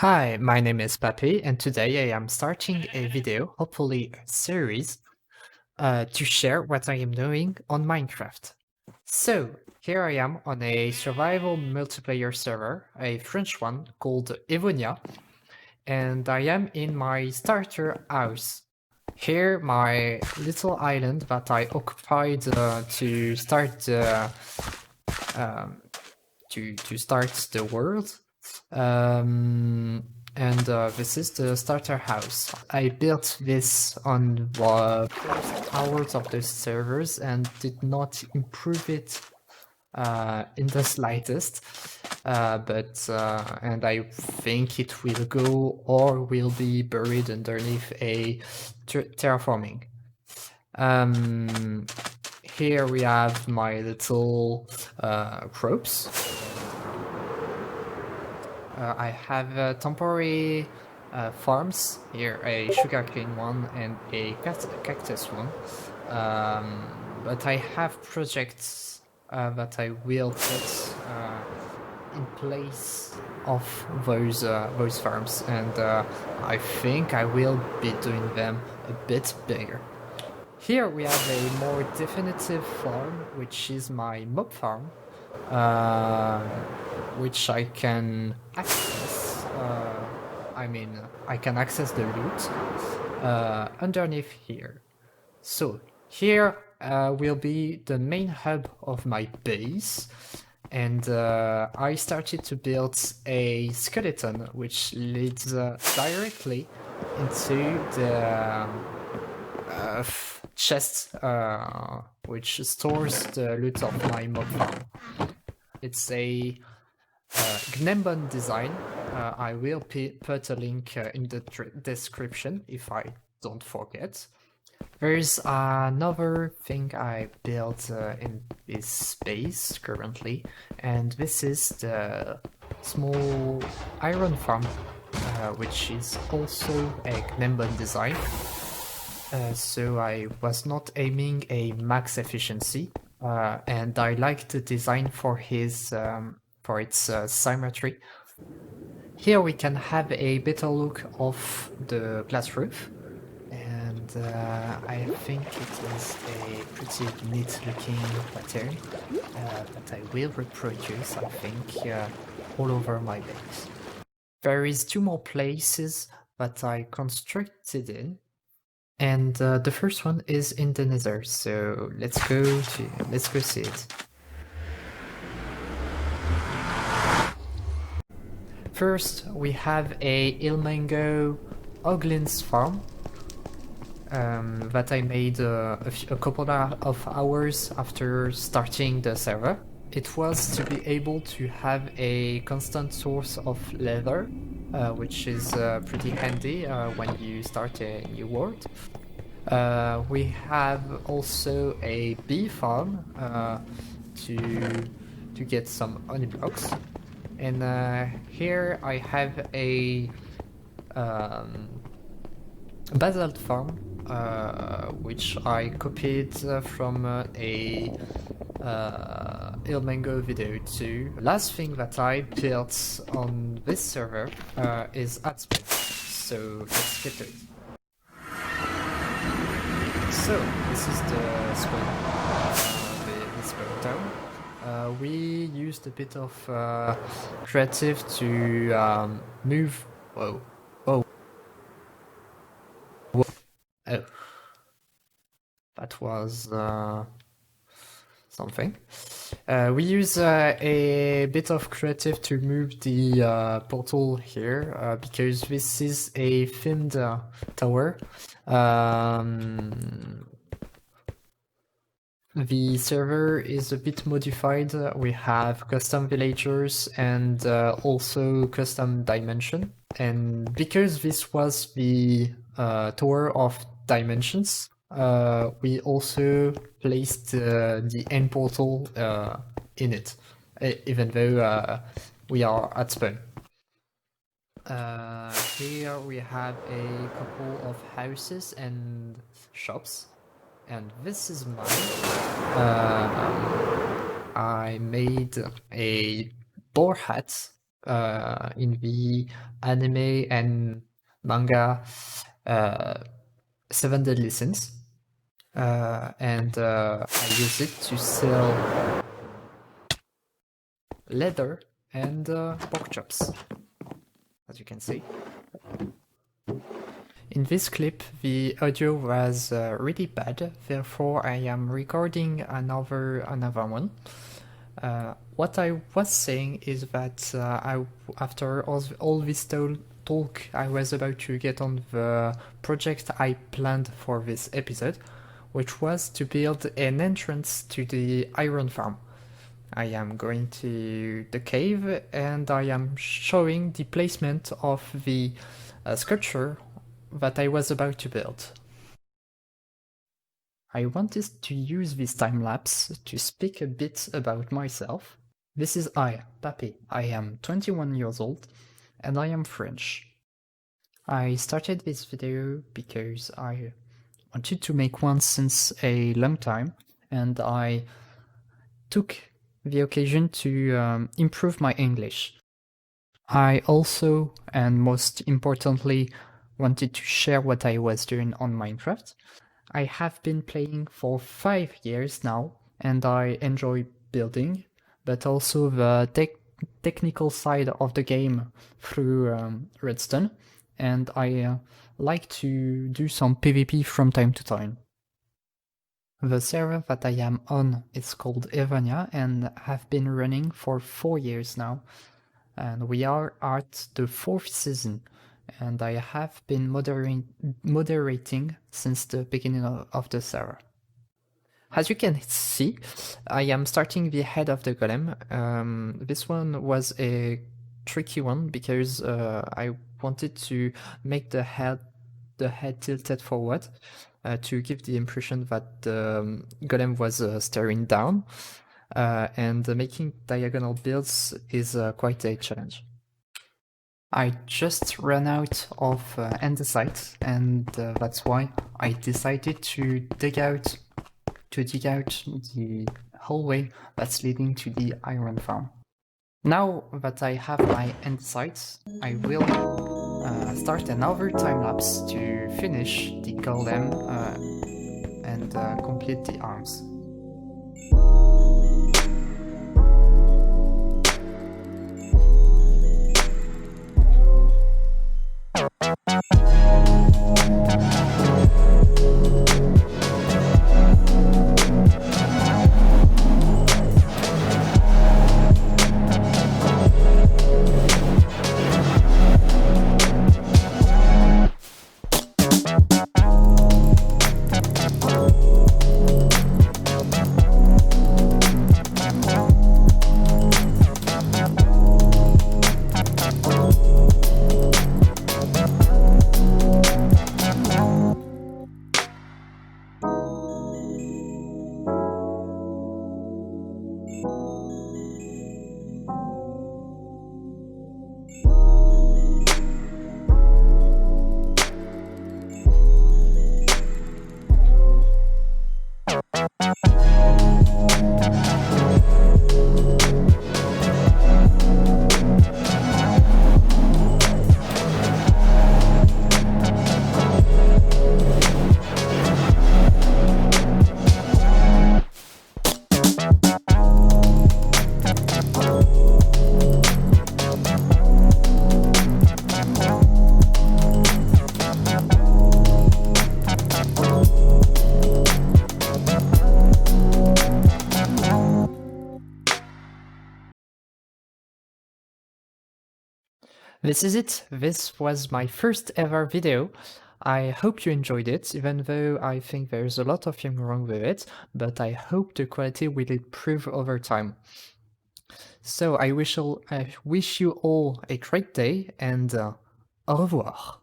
Hi, my name is Papy, and today I am starting a video, hopefully a series, to share what I am doing on Minecraft. So, here I am on a survival multiplayer server, a French one called Evonia, and I am in my starter house. Here, my little island that I occupied to start the world. And this is the starter house. I built this on the first hours of the servers and did not improve it in the slightest. And I think it will go or will be buried underneath a terraforming. Here we have my little crops. I have temporary farms here, a sugarcane one and a cactus one. But I have projects that I will put in place of those farms, and I think I will be doing them a bit bigger. Here we have a more definitive farm, which is my mob farm, which I can access. I can access the loot underneath here. So here will be the main hub of my base, and I started to build a skeleton which leads directly into the chest which stores the loot of my mob farm. It's a Gnembon design. I will put a link in the description if I don't forget. There's another thing I built in this space currently, and this is the small iron farm, which is also a Gnembon design. So I was not aiming a max efficiency, and I like the design for its symmetry. Here we can have a better look of the glass roof, and I think it is a pretty neat looking pattern that I will reproduce, I think, all over my base. There is two more places that I constructed in. And the first one is in the Nether, so let's go see it. First, we have a Ilmango Oglins farm that I made a couple of hours after starting the server. It was to be able to have a constant source of leather, which is pretty handy when you start a new world. We have also a bee farm to get some honey blocks, and here I have a basalt farm, which I copied from a Ilmango video too. Last thing that I built on this server is Adspin, so let's get to it. So this is the spawn town. We used a bit of creative to move. Whoa. Oh, that was something. We use a bit of creative to move the portal here because this is a themed tower. The server is a bit modified. We have custom villagers and also custom dimension. And because this was the Tower of Dimensions, we also placed the end portal in it, even though we are at spawn. Here we have a couple of houses and shops, and this is mine. I made a boar hat in the anime and manga Seven Deadly Sins. And I use it to sell leather and pork chops, as you can see. In this clip, the audio was really bad, therefore I am recording another one. What I was saying is that after all this talk, I was about to get on the project I planned for this episode, which was to build an entrance to the iron farm. I am going to the cave and I am showing the placement of the sculpture that I was about to build. I wanted to use this time-lapse to speak a bit about myself. This is I, Papy. I am 21 years old and I am French. I started this video because I wanted to make one since a long time, and I took the occasion to improve my English. I also, and most importantly, wanted to share what I was doing on Minecraft. I have been playing for 5 years now, and I enjoy building, but also the technical side of the game through redstone, and I like to do some PvP from time to time. The server that I am on is called Evonia and have been running for 4 years now, and we are at the 4th season, and I have been moderating since the beginning of the server. As you can see, I am starting the head of the golem. This one was a tricky one because I wanted to make the head tilted forward to give the impression that the golem was staring down, and making diagonal builds is quite a challenge. I just ran out of andesite, and that's why I decided to dig out the hallway that's leading to the iron farm. Now that I have my andesite, I will start another time-lapse to finish the golem and complete the arms. This is it. This was my first ever video. I hope you enjoyed it, even though I think there's a lot of things wrong with it, but I hope the quality will improve over time. So I wish you all a great day, and au revoir.